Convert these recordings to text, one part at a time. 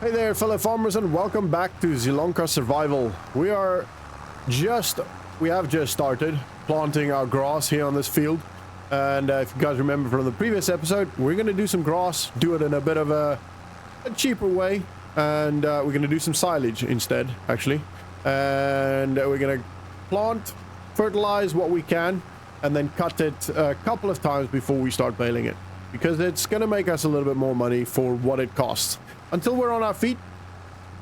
Hey there, fellow farmers, and welcome back to Zielonka Survival. We have just started planting our grass here on this field. And if you guys remember from the previous episode, we're going to do some grass, do it in a bit of a cheaper way. And we're going to do some silage instead, actually. And we're going to plant, fertilize what we can, and then cut it a couple of times before we start baling it. Because it's going to make us a little bit more money for what it costs. Until we're on our feet.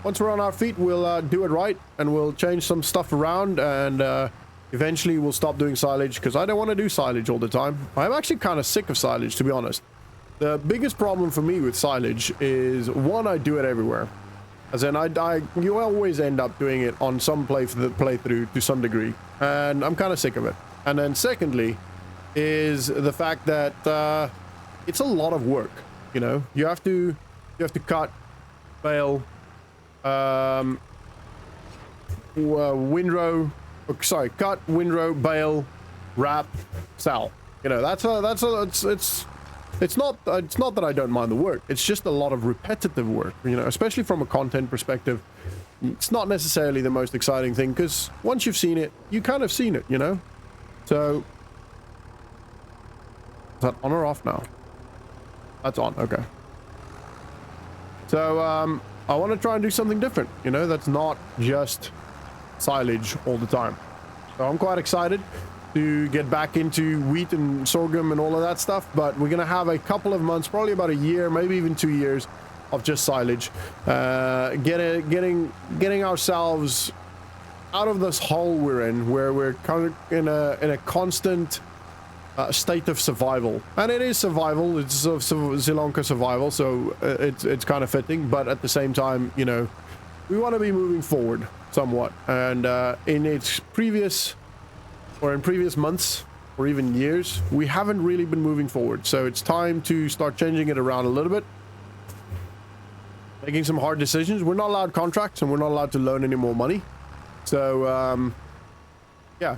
Once we're on our feet, we'll do it right, and we'll change some stuff around, and eventually we'll stop doing silage, because I don't want to do silage all the time. I'm actually kind of sick of silage, to be honest. The biggest problem for me with silage is, one, I do it everywhere. As in, you always end up doing it on some playthrough to some degree, and I'm kind of sick of it. And then secondly, is the fact that it's a lot of work, you know? You have to cut, bale, cut, windrow, bale, wrap, sell. You know, it's not that I don't mind the work. It's just a lot of repetitive work, you know, especially from a content perspective. It's not necessarily the most exciting thing, because once you've seen it, you kind of seen it, you know? So, is that on or off now? That's on, okay. So, I want to try and do something different, you know, that's not just silage all the time. So I'm quite excited to get back into wheat and sorghum and all of that stuff, but we're going to have a couple of months, probably about a year, maybe even 2 years of just silage, getting ourselves out of this hole we're in, where we're kind of in a constant state of survival. And it is survival, it's Zielonka survival, so it's kind of fitting, but at the same time, you know, we want to be moving forward somewhat. And in previous months or even years, we haven't really been moving forward, so it's time to start changing it around a little bit, making some hard decisions. We're not allowed contracts, and we're not allowed to loan any more money, so yeah,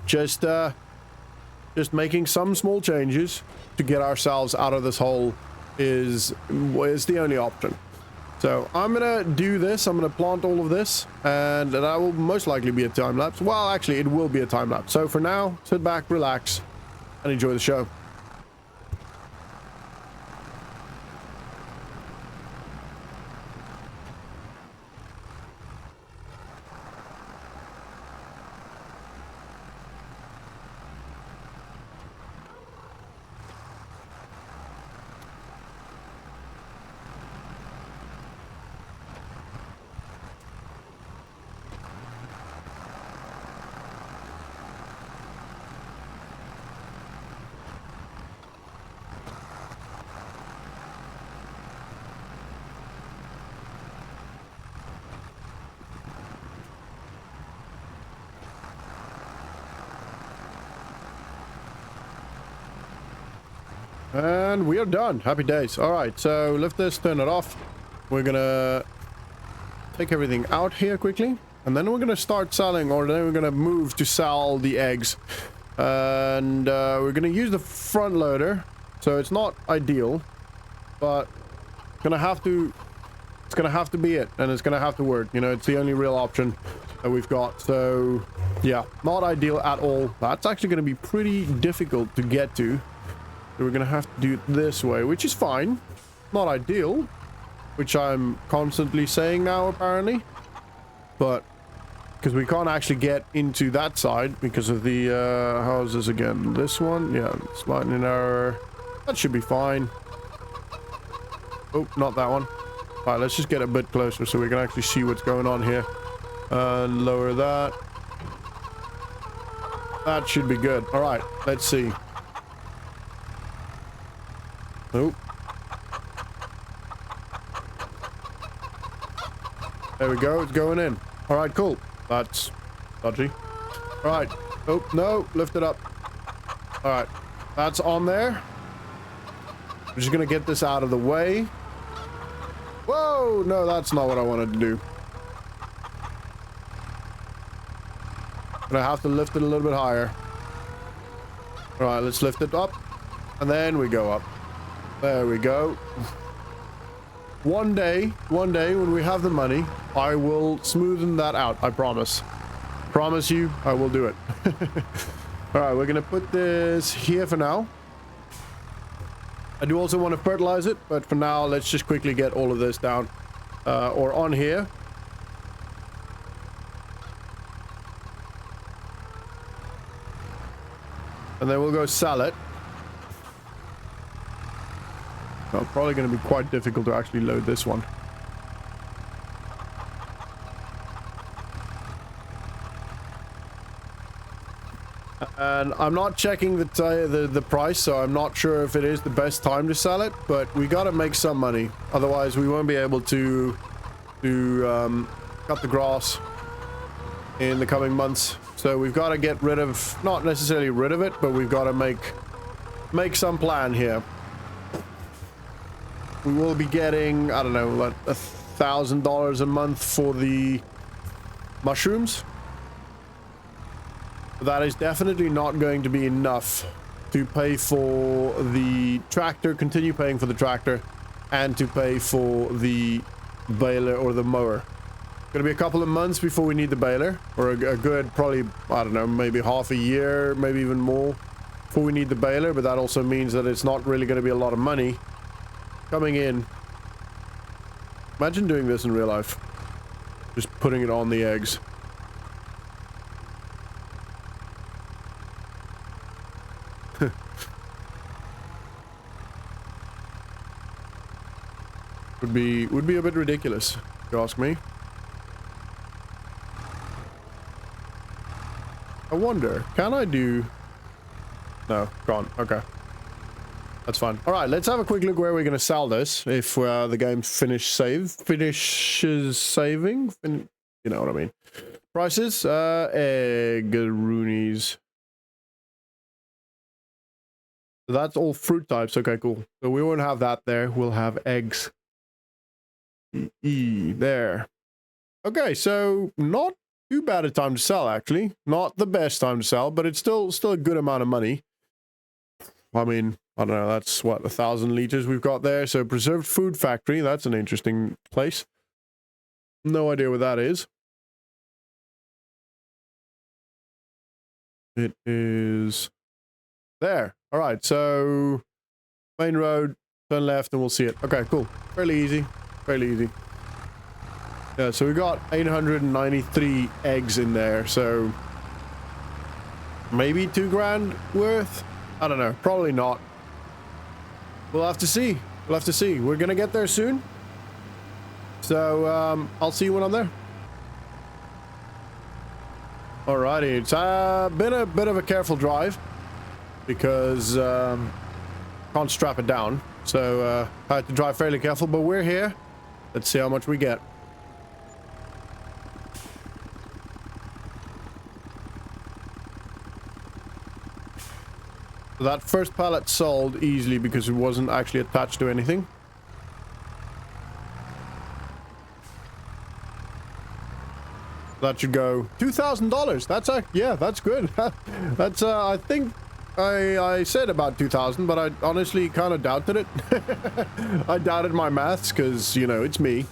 just making some small changes to get ourselves out of this hole is the only option. So I'm gonna do this. I'm gonna plant all of this, and that will most likely be a time lapse. Well, actually, it will be a time lapse. So for now, sit back, relax, and enjoy the show. And we are done. Happy days. All right, so lift this, turn it off. We're gonna take everything out here quickly, and then we're gonna start selling, or then we're gonna move to sell the eggs. And we're gonna use the front loader, so it's not ideal, but it's gonna have to be it, and it's gonna have to work. You know, it's the only real option that we've got. So yeah, not ideal at all. That's actually gonna be pretty difficult to get to. So we're gonna have to do it this way, which is fine. Not ideal, which I'm constantly saying now, apparently. But because we can't actually get into that side because of the how is this again? This one? Yeah, it's lightning error. That should be fine. Oh, not that one. All right, let's just get a bit closer so we can actually see what's going on here. And lower that. That should be good. All right, let's see. Nope. There we go, it's going in. Alright, cool. That's dodgy. Alright. Oh, no, lift it up. Alright. That's on there. I'm just gonna get this out of the way. Whoa! No, that's not what I wanted to do. Gonna have to lift it a little bit higher. Alright, let's lift it up. And then we go up. There we go. one day when we have the money, I will smoothen that out. I promise. Promise you, I will do it. All right, we're gonna put this here for now. I do also want to fertilize it, but for now, let's just quickly get all of this down or on here. And then we'll go sell it. Well, probably going to be quite difficult to actually load this one. And I'm not checking the price, so I'm not sure if it is the best time to sell it, but we got to make some money. Otherwise, we won't be able to cut the grass in the coming months. So we've got to get rid of, not necessarily rid of it, but we've got to make some plan here. We will be getting, I don't know, like $1,000 a month for the mushrooms. That is definitely not going to be enough to pay for the tractor, continue paying for the tractor, and to pay for the baler or the mower. Gonna be a couple of months before we need the baler, or a good, probably, I don't know, maybe half a year, maybe even more before we need the baler, but that also means that it's not really going to be a lot of money coming in. Imagine doing this in real life. Just putting it on the eggs. Would be a bit ridiculous, if you ask me. I wonder, can I do... No, gone. Okay. That's fine. All right, let's have a quick look where we're going to sell this. If the game finishes saving. You know what I mean. Prices. Egg-roonies. That's all fruit types. Okay, cool. So we won't have that there. We'll have eggs. There. Okay, so not too bad a time to sell, actually. Not the best time to sell, but it's still a good amount of money. I mean, I don't know, that's what, 1,000 liters we've got there. So preserved food factory, that's an interesting place. No idea what that is. It is there. All right, so main road, turn left and we'll see it. Okay, cool. Fairly easy. Fairly easy. Yeah, so we got 893 eggs in there, so maybe 2 grand worth? I don't know, probably not. We'll have to see. We'll have to see. We're gonna get there soon. So, I'll see you when I'm there. Alrighty, it's been a bit of a careful drive because can't strap it down. So, I had to drive fairly careful, but we're here. Let's see how much we get. That first pallet sold easily because it wasn't actually attached to anything. That should go $2,000. That's yeah, that's good. That's I think I said about 2,000, but I honestly kind of doubted it. I doubted my maths because, you know, it's me.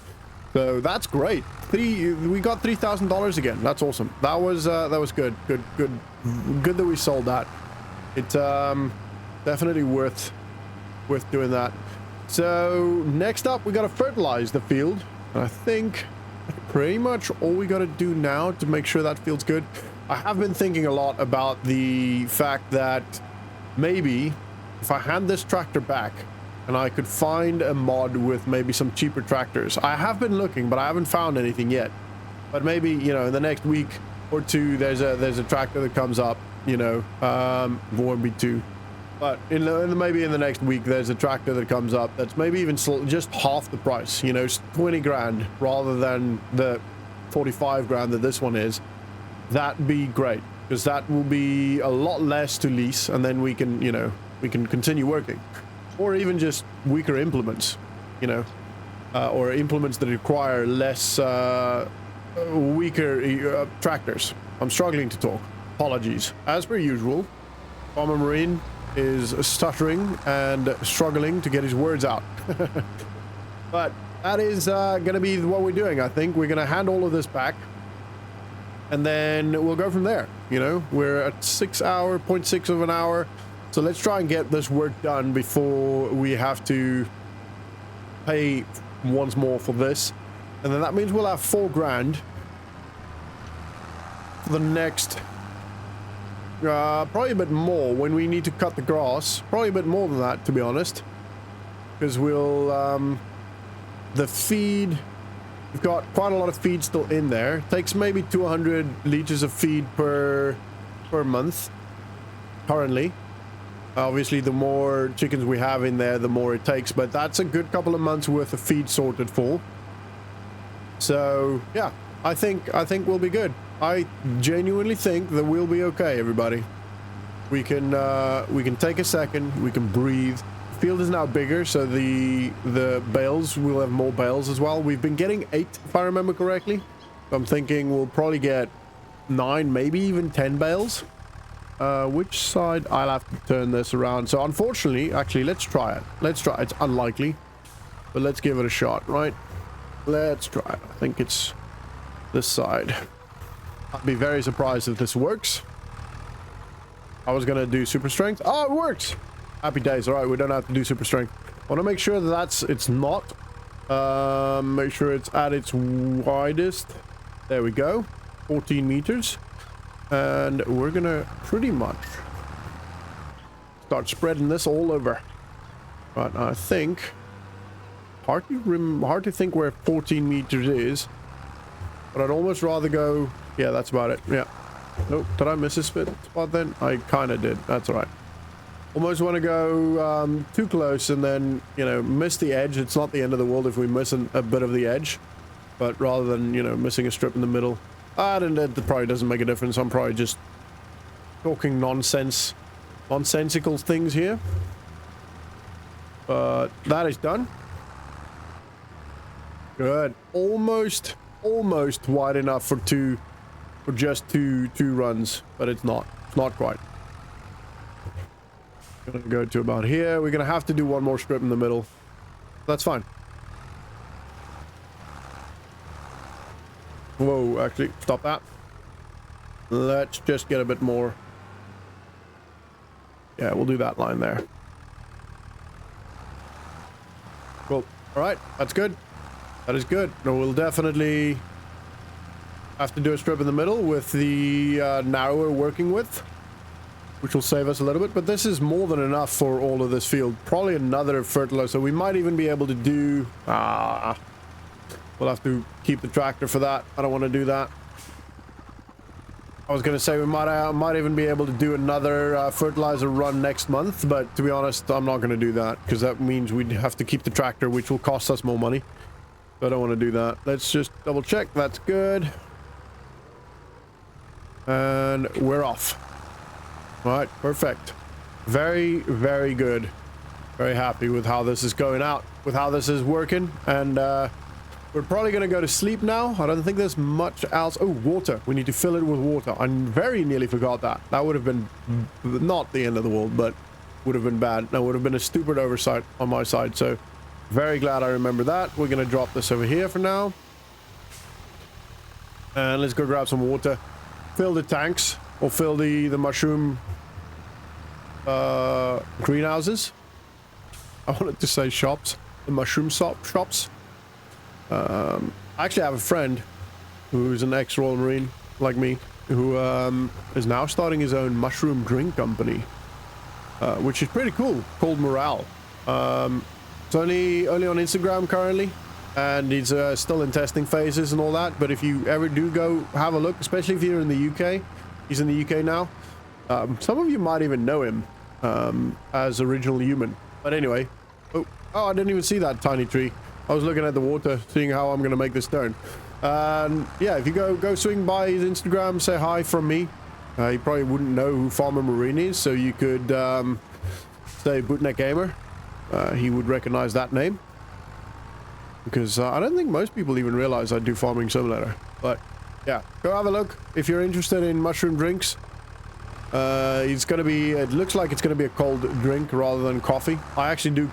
So that's great. We got $3,000 again. That's awesome. That was good. Good that we sold that. It's definitely worth doing that. So next up, we got to fertilize the field. I think pretty much all we got to do now to make sure that field's good. I have been thinking a lot about the fact that maybe if I hand this tractor back and I could find a mod with maybe some cheaper tractors. I have been looking, but I haven't found anything yet. But maybe, you know, in the next week or two, there's a tractor that comes up. You know, won't be two, but maybe in the next week there's a tractor that comes up that's maybe even just half the price, you know, 20 grand rather than the 45 grand that this one is. That'd be great because that will be a lot less to lease, and then we can, you know, we can continue working, or even just weaker implements, you know, or implements that require less weaker tractors. I'm struggling to talk. Apologies. As per usual, Farmer Marine is stuttering and struggling to get his words out. But that is going to be what we're doing. I think we're going to hand all of this back, and then we'll go from there. You know, we're at 0.6 of an hour, so let's try and get this work done before we have to pay once more for this, and then that means we'll have 4 grand for the next probably a bit more when we need to cut the grass. Probably a bit more than that, to be honest, because we'll the feed, we've got quite a lot of feed still in there. It takes maybe 200 liters of feed per month currently. Obviously, the more chickens we have in there, the more it takes, but that's a good couple of months worth of feed sorted for. So yeah, I think we'll be good. I genuinely think that we'll be okay, everybody. We can take a second, we can breathe. The field is now bigger, so the bales, we'll have more bales as well. We've been getting 8, if I remember correctly. So I'm thinking we'll probably get 9, maybe even 10 bales. Which side? I'll have to turn this around. So unfortunately, actually, let's try it. Let's try it. It's unlikely, but let's give it a shot, right? Let's try it. I think it's this side. I'd be very surprised if this works. I was gonna do super strength. Oh, it works! Happy days. All right, we don't have to do super strength. I want to make sure that it's not. Make sure it's at its widest. There we go. 14 meters. And we're gonna pretty much start spreading this all over. But I think hard to think where 14 meters is. But I'd almost rather go. Yeah, that's about it. Yeah. Nope. Did I miss a spot then? I kind of did. That's all right. Almost want to go too close and then, you know, miss the edge. It's not the end of the world if we miss a bit of the edge, but rather than, you know, missing a strip in the middle. And it probably doesn't make a difference. I'm probably just talking nonsensical things here. But that is done. Good. Almost wide enough for just two runs, but it's not quite. Gonna go to about here. We're gonna have to do one more strip in the middle. That's fine. Whoa, actually, stop that. Let's just get a bit more. Yeah, we'll do that line there. Cool. All right, that's good. That is good. No, we'll definitely have to do a strip in the middle with the narrower working width, which will save us a little bit, but this is more than enough for all of this field. Probably another fertilizer. We might even be able to do... we'll have to keep the tractor for that. I don't want to do that. I was going to say we might even be able to do another fertilizer run next month, but to be honest, I'm not going to do that, because that means we'd have to keep the tractor, which will cost us more money. So I don't want to do that. Let's just double check. That's good. And we're off. All right, perfect. Very, very good. Very happy with how this is going out, with how this is working. And we're probably going to go to sleep now. I don't think there's much else. Oh, water. We need to fill it with water. I very nearly forgot that. That would have been not the end of the world, but would have been bad. That would have been a stupid oversight on my side. So very glad I remember that. We're going to drop this over here for now. And let's go grab some water. Fill the tanks, or fill the mushroom greenhouses. I wanted to say shops. The mushroom shops. I actually have a friend who's an ex-Royal Marine like me, who is now starting his own mushroom drink company, which is pretty cool, called Morale. It's only on Instagram currently, and he's still in testing phases and all that. But if you ever do go have a look, especially if you're in the UK, he's in the UK now. Some of you might even know him as Original Human. But anyway, oh, I didn't even see that tiny tree. I was looking at the water, seeing how I'm going to make this turn. Yeah, if you go swing by his Instagram, say hi from me. You probably wouldn't know who Farmer Marine is, so you could say Bootneck Gamer. He would recognize that name. Because I don't think most people even realize I do Farming Simulator. But yeah, go have a look if you're interested in mushroom drinks. It's going to be, it looks like it's going to be a cold drink rather than coffee. I actually do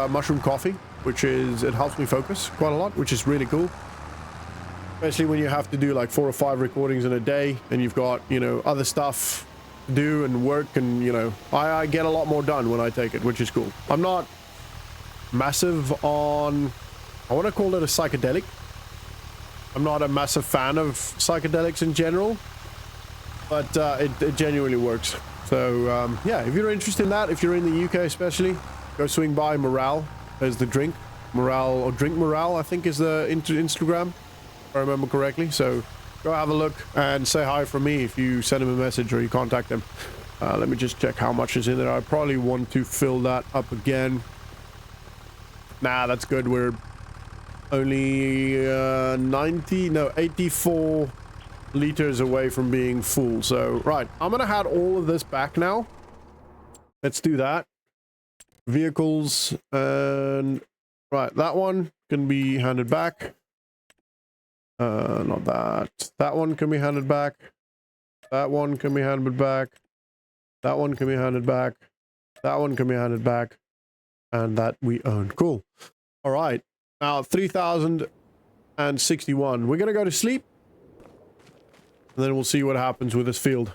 mushroom coffee. which is, it helps me focus quite a lot, which is really cool. Especially when you have to do like 4 or 5 recordings in a day and you've got, you know, other stuff to do and work, and, you know, I get a lot more done when I take it, which is cool. I'm not massive on, I want to call it a psychedelic. I'm not a massive fan of psychedelics in general, but it genuinely works. So yeah, if you're interested in that, if you're in the UK especially, go swing by Morale as the drink. Morale, or Drink Morale, I think is the Instagram, if I remember correctly. So go have a look and say hi from me if you send him a message or you contact them. Let me just check how much is in there. I probably want to fill that up again. Nah, that's good. We're only 84 liters away from being full. So right, I'm gonna add all of this back now. Let's do that. Vehicles, and right, that one can be handed back. Not that. That one can be handed back. That one can be handed back. That one can be handed back. That one can be handed back. And that we own. Cool. All right. Now 3,061. We're gonna go to sleep, and then we'll see what happens with this field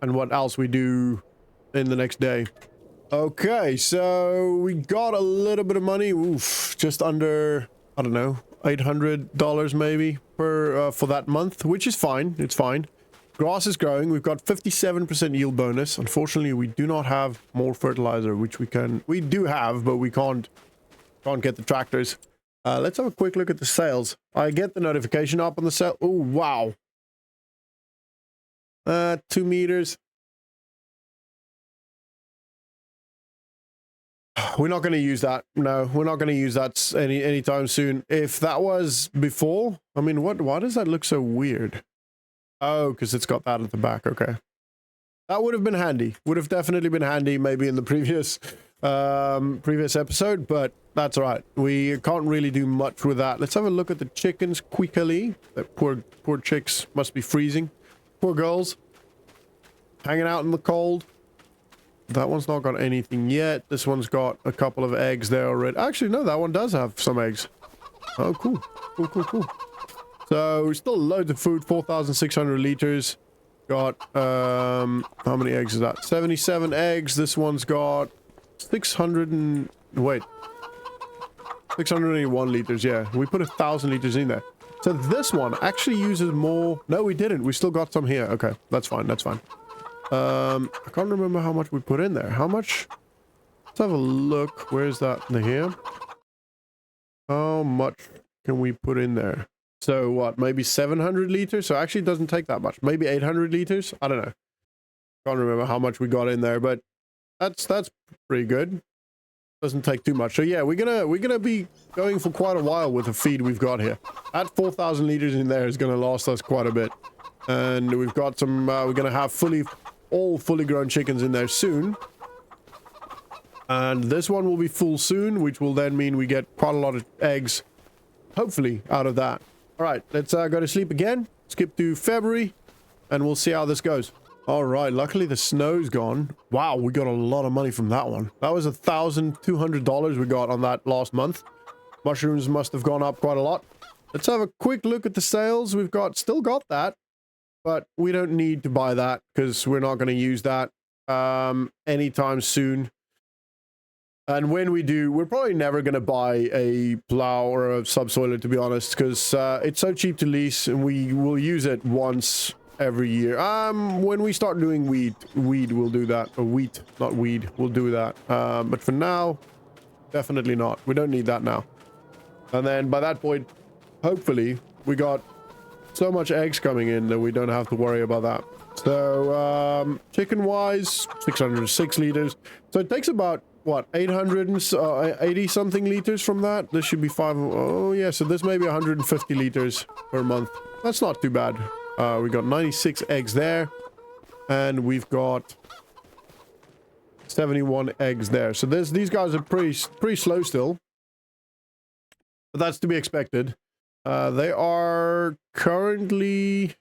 and what else we do in the next day. Okay, so we got a little bit of money. Oof, just under, I don't know, $800 maybe per for that month, which is fine. It's fine. Grass is growing. We've got 57% yield bonus. Unfortunately, we do not have more fertilizer, which we do have, but we can't get the tractors. Let's have a quick look at the sales. I get the notification up on the sale. Oh, wow. 2 meters. We're not going to use that. No, we're not going to use that anytime soon. If that was before, I mean, why does that look so weird? Oh, because it's got that at the back. Okay. That would have been handy. Would have definitely been handy maybe in the previous episode, but that's all right. We can't really do much with that. Let's have a look at the chickens quickly. That poor chicks must be freezing. Poor girls. Hanging out in the cold. That one's not got anything yet. This one's got a couple of eggs there already. Actually, no, that one does have some eggs. Oh, cool. Cool. So, still loads of food. 4,600 liters. Got, how many eggs is that? 77 eggs. This one's got 681 liters, yeah. We put 1,000 liters in there. So this one actually uses more. No, we didn't. We still got some here. Okay, that's fine. I can't remember how much we put in there. How much? Let's have a look. Where's that in here? How much can we put in there? So what, maybe 700 liters? So actually it doesn't take that much. Maybe 800 liters? I don't know. Can't remember how much we got in there, but that's pretty good. Doesn't take too much. So yeah, we're gonna be going for quite a while with the feed we've got here. That 4,000 liters in there is gonna last us quite a bit. And we've got some, we're gonna have all fully grown chickens in there soon. And this one will be full soon, which will then mean we get quite a lot of eggs, hopefully, out of that. All right, let's go to sleep again. Skip to February, and we'll see how this goes. All right, luckily the snow's gone. Wow, we got a lot of money from that one. That was $1,200 we got on that last month. Mushrooms must have gone up quite a lot. Let's have a quick look at the sales. We've still got that, but we don't need to buy that because we're not going to use that anytime soon. And when we do, we're probably never going to buy a plow or a subsoiler, to be honest, because it's so cheap to lease, and we will use it once every year. When we start doing weed we'll do that. Or wheat, not weed, we'll do that. But for now, definitely not. We don't need that now. And then by that point, hopefully, we got so much eggs coming in that we don't have to worry about that. So, chicken-wise, 606 liters. So it takes about, what, 880 something liters from that? This should be oh yeah, so this may be 150 liters per month. That's not too bad. We got 96 eggs there, and we've got 71 eggs there. So these guys are pretty slow still, but that's to be expected. They are currently,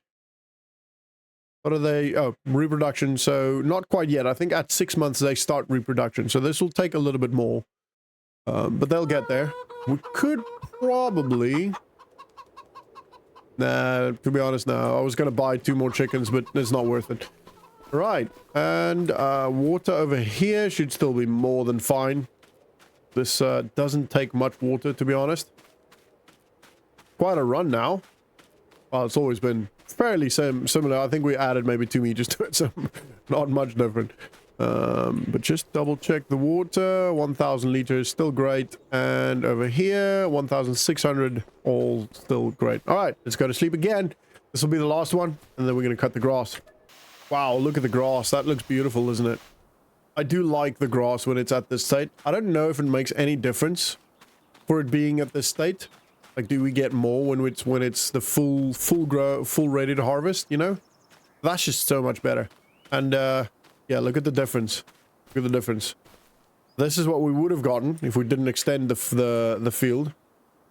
what are they? Oh, reproduction. So not quite yet. I think at 6 months they start reproduction. So this will take a little bit more. But they'll get there. We could probably... Nah, to be honest, no. I was going to buy 2 more chickens, but it's not worth it. Right, and water over here should still be more than fine. This doesn't take much water, to be honest. Quite a run now. Well, it's always been fairly similar. I think we added maybe 2 meters to it, so not much different. But just double check the water. 1,000 liters, still great. And over here, 1,600, all still great. All right, let's go to sleep again. This will be the last one, and then we're going to cut the grass. Wow, look at the grass. That looks beautiful, isn't it? I do like the grass when it's at this state. I don't know if it makes any difference for it being at this state. Like, do we get more when it's the full ready to harvest, you know? That's just so much better. And yeah, look at the difference. Look at the difference. This is what we would have gotten if we didn't extend the field.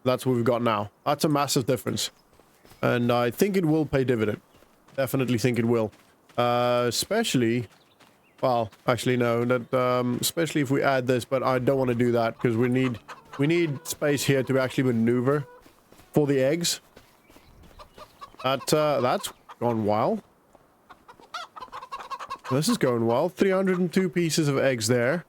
That's what we've got now. That's a massive difference. And I think it will pay dividend. Definitely think it will. Especially, well, actually no, that especially if we add this, but I don't want to do that because we need space here to actually maneuver for the eggs. That's gone well. This is going well. 302 pieces of eggs there.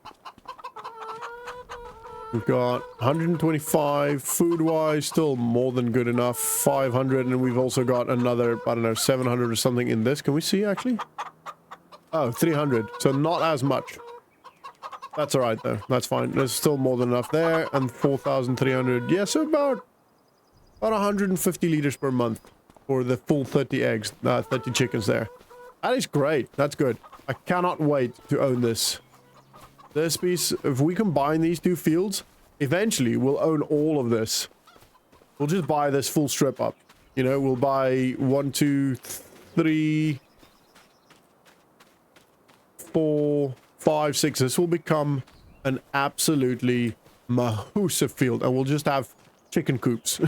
We've got 125 food-wise, still more than good enough. 500, and we've also got another, I don't know, 700 or something in this. Can we see, actually? Oh, 300. So not as much. That's all right, though. That's fine. There's still more than enough there. And 4,300. Yeah, so about 150 liters per month for the full 30 eggs, 30 chickens there. That is great. That's good. I cannot wait to own this. This piece, if we combine these 2 fields, eventually we'll own all of this. We'll just buy this full strip up. You know, we'll buy 1, 2, 3, 4, 5, 6. This will become an absolutely massive field, and we'll just have chicken coops.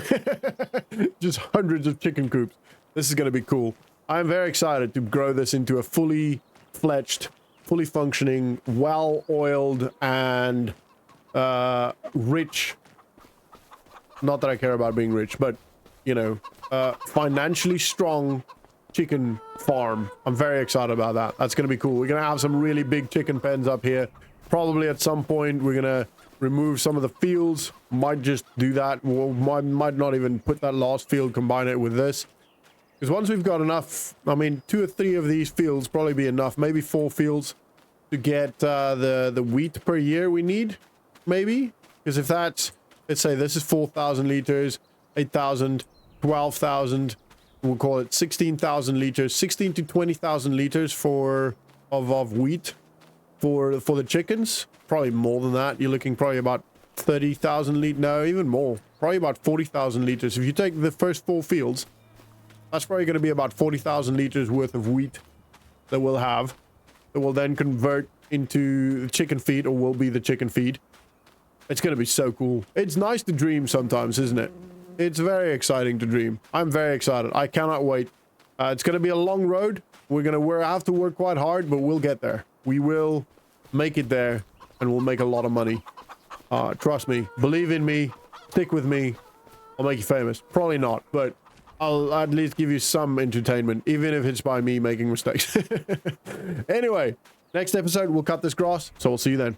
Just hundreds of chicken coops. This is going to be cool. I'm very excited to grow this into a fully fledged, fully functioning, well-oiled, and rich. Not that I care about being rich, but, you know, financially strong chicken farm. I'm very excited about that. That's going to be cool. We're going to have some really big chicken pens up here. Probably at some point, we're going to remove some of the fields. Might just do that. We'll, might not even put that last field, combine it with this. Because once we've got enough, I mean, 2 or 3 of these fields probably be enough. Maybe 4 fields to get the wheat per year we need. Maybe. Because if that's, let's say this is 4,000 liters, 8,000, 12,000. We'll call it 16,000 liters. 16 to 20,000 liters of wheat for the chickens. Probably more than that. You're looking probably about 30,000 liters. No, even more. Probably about 40,000 liters. If you take the first 4 fields, that's probably going to be about 40,000 liters worth of wheat that we'll have. That will then convert into chicken feed, or will be the chicken feed. It's going to be so cool. It's nice to dream sometimes, isn't it? It's very exciting to dream. I'm very excited. I cannot wait. It's going to be a long road. We're going to have to work quite hard, but we'll get there. We will make it there, and we'll make a lot of money. Trust me. Believe in me. Stick with me. I'll make you famous. Probably not, but I'll at least give you some entertainment, even if it's by me making mistakes. Anyway, next episode, we'll cut this grass, so we'll see you then.